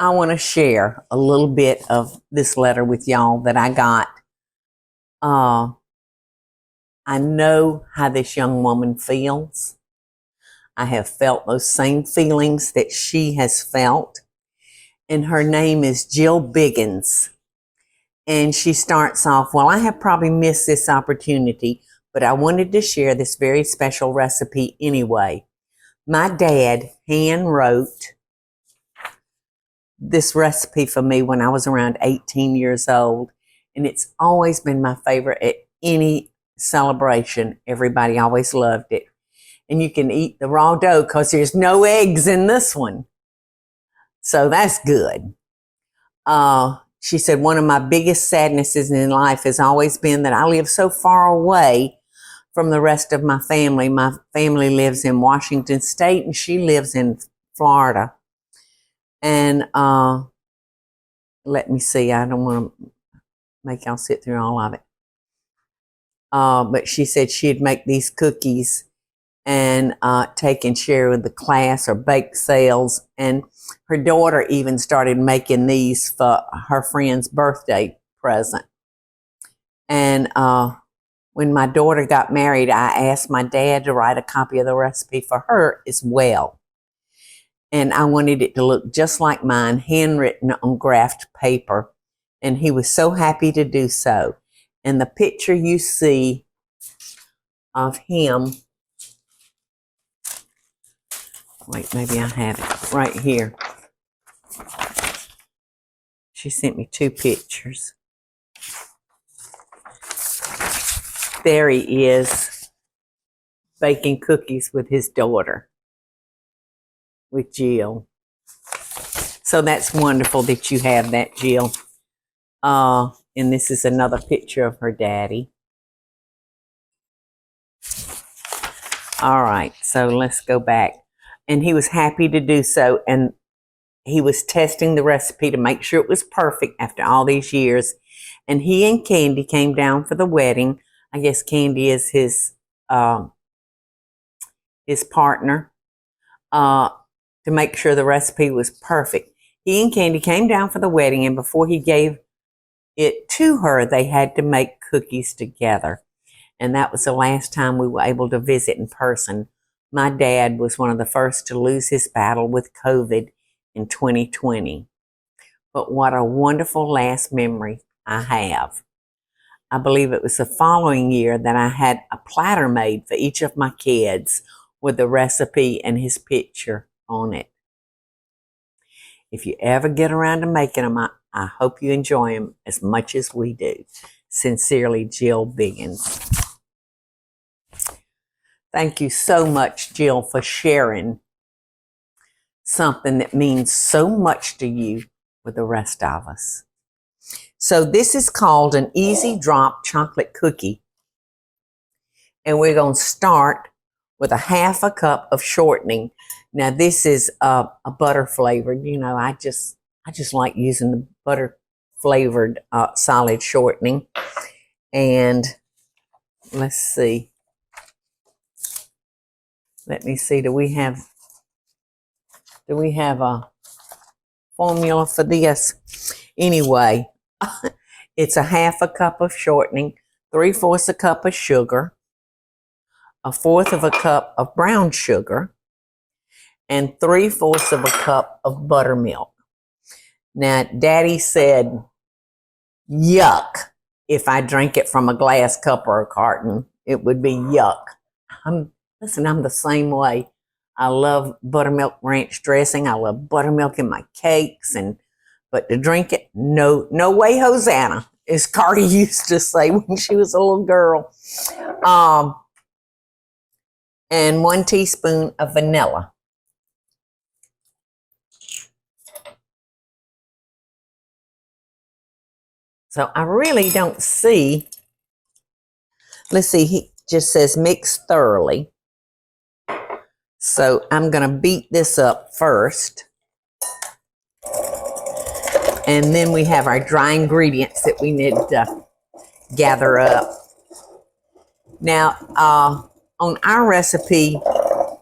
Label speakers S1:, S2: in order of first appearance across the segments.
S1: I want to share a little bit of this letter with y'all that I got. I know how this young woman feels. I have felt those same feelings that she has felt. And her name is Jill Biggins. And she starts off, well, I have probably missed this opportunity, but I wanted to share this very special recipe anyway. My dad hand wrote this recipe for me when I was around 18 years old. And it's always been my favorite at any celebration. Everybody always loved it. And you can eat the raw dough because there's no eggs in this one. So that's good. She said, one of my biggest sadnesses in life has always been that I live so far away from the rest of my family. My family lives in Washington State and she lives in Florida. And let me see, I don't want to make y'all sit through all of it. But she said she'd make these cookies and take and share with the class or bake sales. And her daughter even started making these for her friend's birthday present. And when my daughter got married, I asked my dad to write a copy of the recipe for her as well. And I wanted it to look just like mine, handwritten on graphed paper. And he was so happy to do so. And the picture you see of him, wait, maybe I have it right here. She sent me 2 pictures. There he is, baking cookies with his daughter, with Jill. So that's wonderful that you have that, Jill. And this is another picture of her daddy. All right, so let's go back. And he was happy to do so. And he was testing the recipe to make sure it was perfect after all these years. And he and Candy came down for the wedding. I guess Candy is his partner, to make sure the recipe was perfect. He and Candy came down for the wedding, and before he gave it to her, they had to make cookies together. And that was the last time we were able to visit in person. My dad was one of the first to lose his battle with COVID in 2020. But what a wonderful last memory I have. I believe it was the following year that I had a platter made for each of my kids with the recipe and his picture on it. If you ever get around to making them, I hope you enjoy them as much as we do. Sincerely, Jill Biggins. Thank you so much, Jill, for sharing something that means so much to you with the rest of us. So this is called an Easy Drop Chocolate Cookie. And we're going to start with a 1/2 cup of shortening. Now this is a butter flavored. You know, I just like using the butter flavored solid shortening. And let's see. Let me see. Do we have a formula for this? Anyway, it's a 1/2 cup of shortening, 3/4 a cup of sugar, 1/4 a cup of brown sugar, and 3/4 a cup of buttermilk. Now, Daddy said, yuck, if I drink it from a glass cup or a carton, it would be yuck. Listen, I'm the same way. I love buttermilk ranch dressing. I love buttermilk in my cakes, but to drink it, no way, Hosanna, as Cardi used to say when she was a little girl. And 1 teaspoon of vanilla. So I really don't see. Let's see, he just says mix thoroughly. So I'm going to beat this up first. And then we have our dry ingredients that we need to gather up. Now, on our recipe,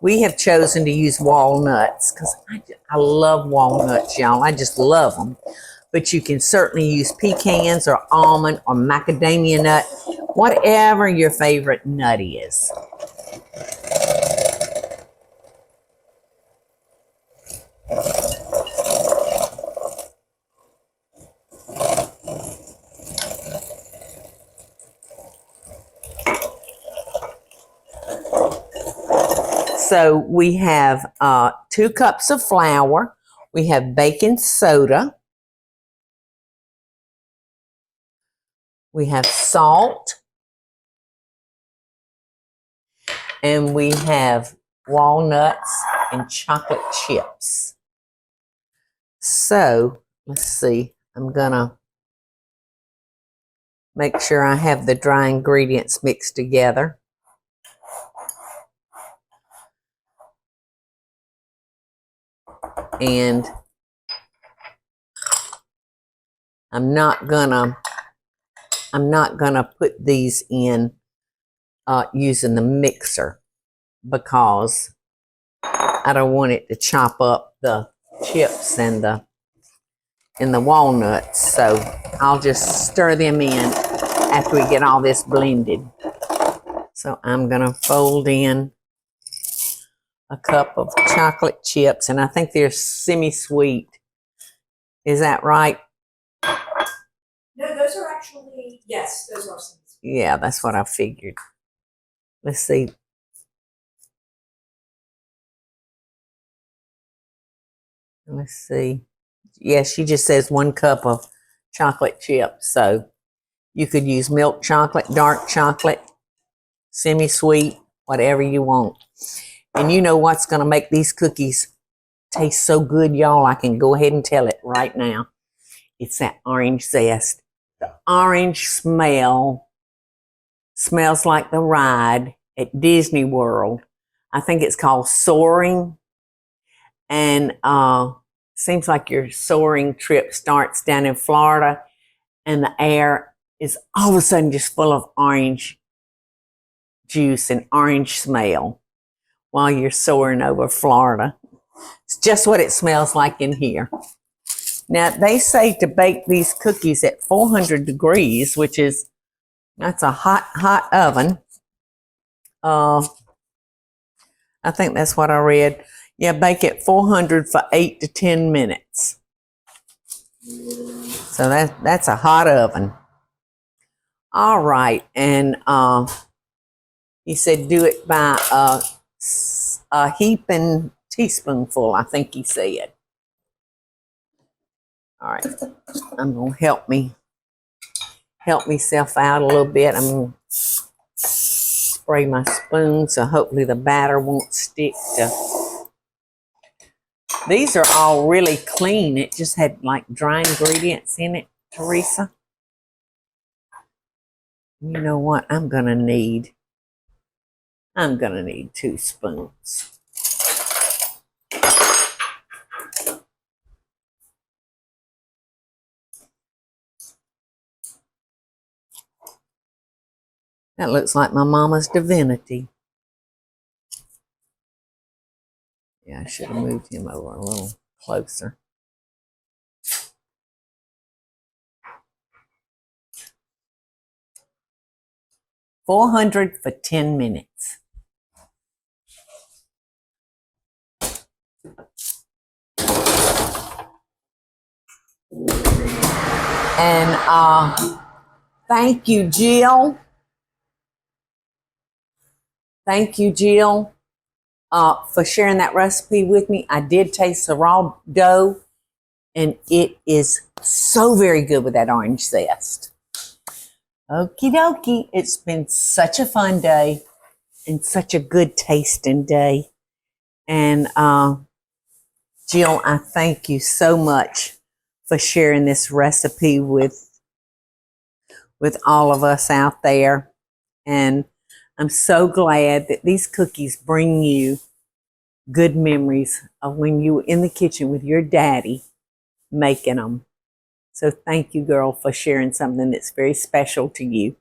S1: We have chosen to use walnuts because I love walnuts, y'all. I just love them. But you can certainly use pecans or almond or macadamia nut, whatever your favorite nut is. So we have 2 cups of flour. We have baking soda. We have salt. And we have walnuts and chocolate chips. So let's see. I'm going to make sure I have the dry ingredients mixed together. And I'm not gonna put these in using the mixer because I don't want it to chop up the chips and the walnuts. So I'll just stir them in after we get all this blended. So I'm gonna fold in a cup of chocolate chips, and I think they're semi-sweet. Is that right?
S2: No, those are actually, yes, those are semi-sweet.
S1: Yeah, that's what I figured. Let's see. Let's see. Yeah, she just says 1 cup of chocolate chips. So you could use milk chocolate, dark chocolate, semi-sweet, whatever you want. And you know what's going to make these cookies taste so good, y'all? I can go ahead and tell it right now. It's that orange zest. The orange smells like the ride at Disney World. I think it's called Soaring. And seems like your soaring trip starts down in Florida, and the air is all of a sudden just full of orange juice and orange smell while you're soaring over Florida. It's just what it smells like in here. Now, they say to bake these cookies at 400 degrees, which is, that's a hot oven. I think that's what I read. Yeah, bake at 400 for 8 to 10 minutes. So that's a hot oven. All right, and he said do it by a heaping teaspoonful, I think he said. All right, I'm gonna help myself out a little bit. I'm gonna spray my spoon so hopefully the batter won't stick to. These are all really clean. It just had like dry ingredients in it, Teresa. You know what? I'm gonna need 2 spoons. That looks like my mama's divinity. Yeah, I should have moved him over a little closer. $400 for 10 minutes. And thank you, Jill. Thank you, Jill, for sharing that recipe with me. I did taste the raw dough, and it is so very good with that orange zest. Okie dokie. It's been such a fun day and such a good tasting day. And Jill, I thank you so much for sharing this recipe with all of us out there. And I'm so glad that these cookies bring you good memories of when you were in the kitchen with your daddy making them. So thank you, girl, for sharing something that's very special to you.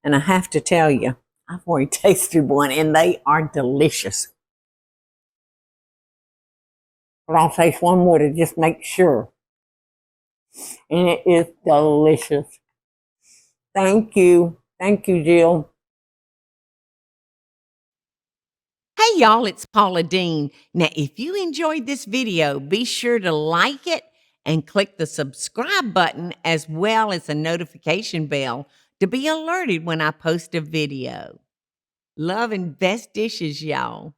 S1: And I have to tell you, I've already tasted one and they are delicious. but I'll taste one more to just make sure. And it is delicious. Thank you. Thank you, Jill.
S3: Hey y'all, it's Paula Deen. Now, if you enjoyed this video, be sure to like it and click the subscribe button as well as the notification bell to be alerted when I post a video. Love and best dishes, y'all.